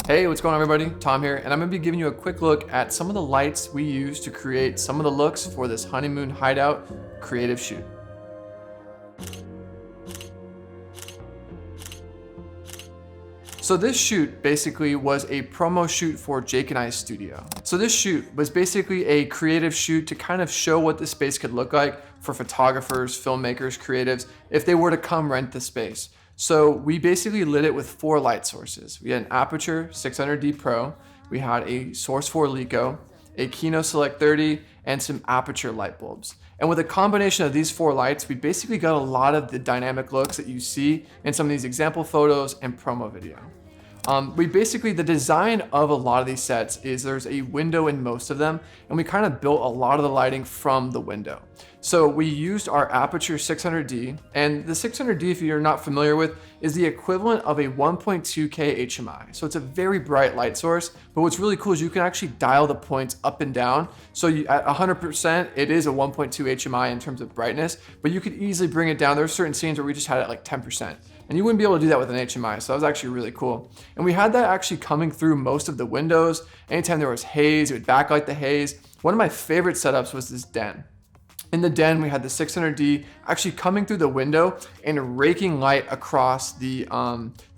Hey, what's going on everybody? Tom here, and I'm gonna be giving you a quick look at some of the lights we use to create some of the looks for this honeymoon hideout creative shoot. So this shoot basically was a promo shoot for Jake and I's studio. So this shoot was basically a creative shoot to kind of show what the space could look like for photographers, filmmakers, creatives, if they were to come rent the space. So we basically lit it with 4 light sources. We had an Aperture 600D Pro, we had a Source 4 Lico, a Kino Select 30, and some Aperture light bulbs. And with a combination of these 4 lights, we basically got a lot of the dynamic looks that you see in some of these example photos and promo video. The design of a lot of these sets is there's a window in most of them, and we kind of built a lot of the lighting from the window. So we used our Aperture 600D, and the 600D, if you're not familiar with, is the equivalent of a 1.2K HMI. So it's a very bright light source, but what's really cool is you can actually dial the points up and down. So at 100%, it is a 1.2 HMI in terms of brightness, but you could easily bring it down. There are certain scenes where we just had it like 10%. And you wouldn't be able to do that with an HMI, so that was actually really cool. And we had that actually coming through most of the windows. Anytime there was haze, it would backlight the haze. One of my favorite setups was this den. In the den, we had the 600D actually coming through the window and raking light across the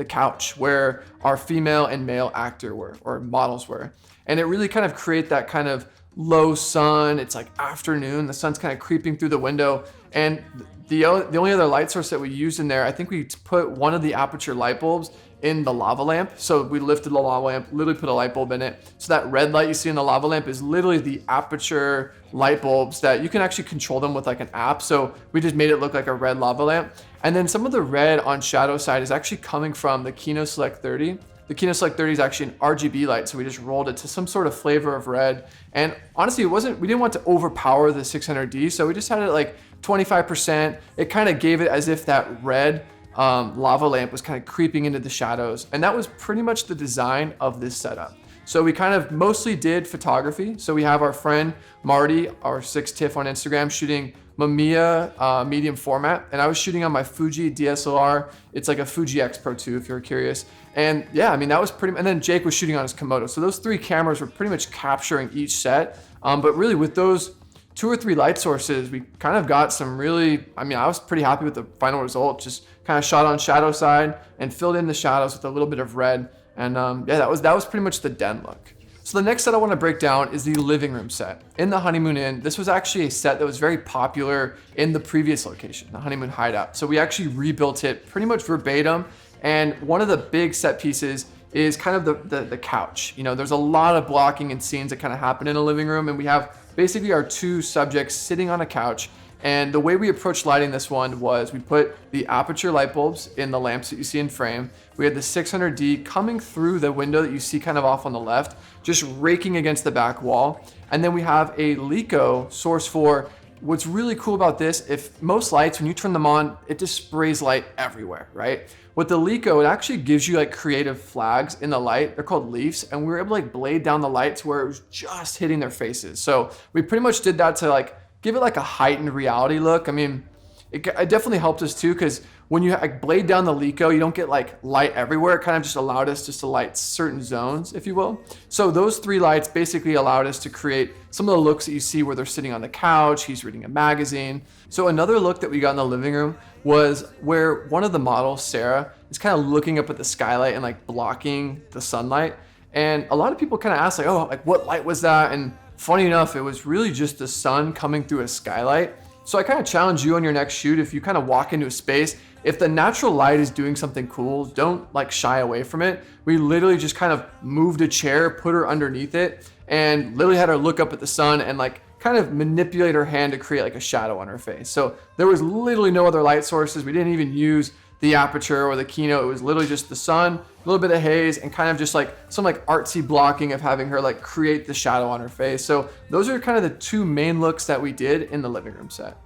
couch where our female and male actor were, or models were. And it really kind of create that kind of low sun. It's like afternoon, the sun's kind of creeping through the window. And the only other light source that we used in there, I think we put one of the Aperture light bulbs in the lava lamp. So we lifted the lava lamp, literally put a light bulb in it. So that red light you see in the lava lamp is literally the Aperture light bulbs that you can actually control them with like an app. So we just made it look like a red lava lamp. And then some of the red on shadow side is actually coming from the Kino Select 30. The Kino Select 30 is actually an RGB light, so we just rolled it to some sort of flavor of red. And honestly, we didn't want to overpower the 600D, so we just had it like 25%. It kind of gave it as if that red lava lamp was kind of creeping into the shadows. And that was pretty much the design of this setup. So we kind of mostly did photography. So we have our friend Marty, our 6TIFF on Instagram, shooting Mamiya medium format, and I was shooting on my Fuji DSLR. It's like a Fuji X Pro 2 if you're curious. And yeah, I mean, that was and then Jake was shooting on his Komodo. So those 3 cameras were pretty much capturing each set. But really with those 2 or 3 light sources, we kind of got some really, I was pretty happy with the final result. Just kind of shot on shadow side and filled in the shadows with a little bit of red. And yeah, that was pretty much the den look. So the next set I want to break down is the living room set. In the Honeymoon Inn, this was actually a set that was very popular in the previous location, the Honeymoon Hideout. So we actually rebuilt it pretty much verbatim. And one of the big set pieces is kind of the couch. You know, there's a lot of blocking and scenes that kind of happen in a living room, and we have basically our 2 subjects sitting on a couch. And the way we approached lighting this one was we put the Aperture light bulbs in the lamps that you see in frame. We had the 600D coming through the window that you see kind of off on the left, just raking against the back wall. And then we have a Lico Source 4. What's really cool about this, if most lights, when you turn them on, it just sprays light everywhere, right? With the Lico, it actually gives you like creative flags in the light. They're called leaves, and we were able to like blade down the light to where it was just hitting their faces. So we pretty much did that to like give it like a heightened reality look. I mean, it definitely helped us too, because when you like blade down the Lico, you don't get like light everywhere. It kind of just allowed us just to light certain zones, if you will. So those 3 lights basically allowed us to create some of the looks that you see where they're sitting on the couch, he's reading a magazine. So another look that we got in the living room was where one of the models, Sarah, is kind of looking up at the skylight and like blocking the sunlight. And a lot of people kind of asked like, oh, like what light was that? And funny enough, it was really just the sun coming through a skylight. So I kind of challenge you on your next shoot, if you kind of walk into a space, if the natural light is doing something cool, don't like shy away from it. We literally just kind of moved a chair, put her underneath it, and literally had her look up at the sun and like kind of manipulate her hand to create like a shadow on her face. So there was literally no other light sources. We didn't even use the Aperture or the Kino. It was literally just the sun, a little bit of haze, and kind of just like some like artsy blocking of having her like create the shadow on her face. So those are kind of the 2 main looks that we did in the living room set.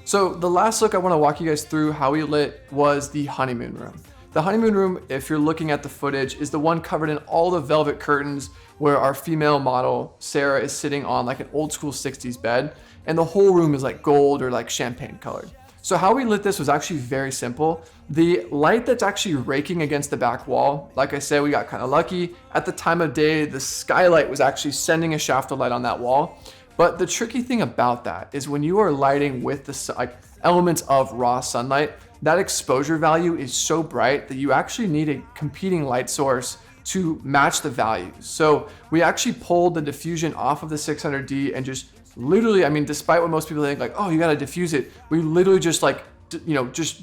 So the last look I want to walk you guys through how we lit was the honeymoon room. The honeymoon room, if you're looking at the footage, is the one covered in all the velvet curtains where our female model, Sarah, is sitting on like an old school 60s bed. And the whole room is like gold or like champagne colored. So how we lit this was actually very simple. The light that's actually raking against the back wall, like I said, we got kind of lucky. At the time of day, the skylight was actually sending a shaft of light on that wall. But the tricky thing about that is when you are lighting with the elements of raw sunlight, that exposure value is so bright that you actually need a competing light source to match the values. So we actually pulled the diffusion off of the 600D and just literally, I mean, despite what most people think, like, oh, you gotta diffuse it, we literally just like, you know, just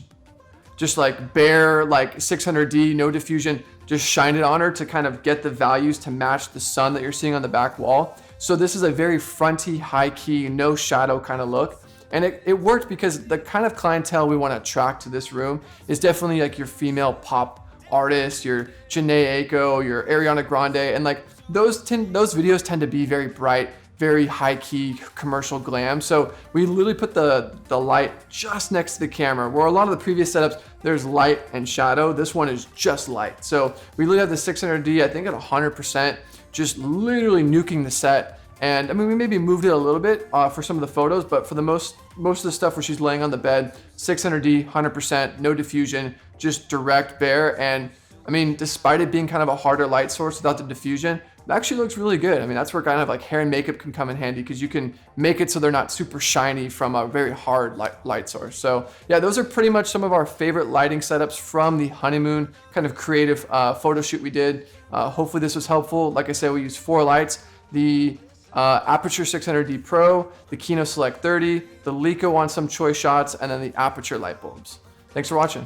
like bare like 600D, no diffusion, just shine it on her to kind of get the values to match the sun that you're seeing on the back wall. So this is a very fronty, high key, no shadow kind of look. And it worked because the kind of clientele we want to attract to this room is definitely like your female pop artists, your Janae Aiko, your Ariana Grande, and like those videos tend to be very bright, very high key commercial glam. So we literally put the light just next to the camera, where a lot of the previous setups, there's light and shadow. This one is just light. So we literally have the 600D, I think at 100%, just literally nuking the set. And I mean, we maybe moved it a little bit for some of the photos, but for the most of the stuff where she's laying on the bed, 600D, 100%, no diffusion, just direct bare. And I mean, despite it being kind of a harder light source without the diffusion, it actually looks really good. I mean, that's where kind of like hair and makeup can come in handy, because you can make it so they're not super shiny from a very hard light source. So yeah, those are pretty much some of our favorite lighting setups from the Honeymoon kind of creative photo shoot we did. Hopefully this was helpful. Like I said, we used 4 lights. The Aperture 600D Pro, the Kino Select 30, the Leica on some choice shots, and then the Aperture light bulbs. Thanks for watching.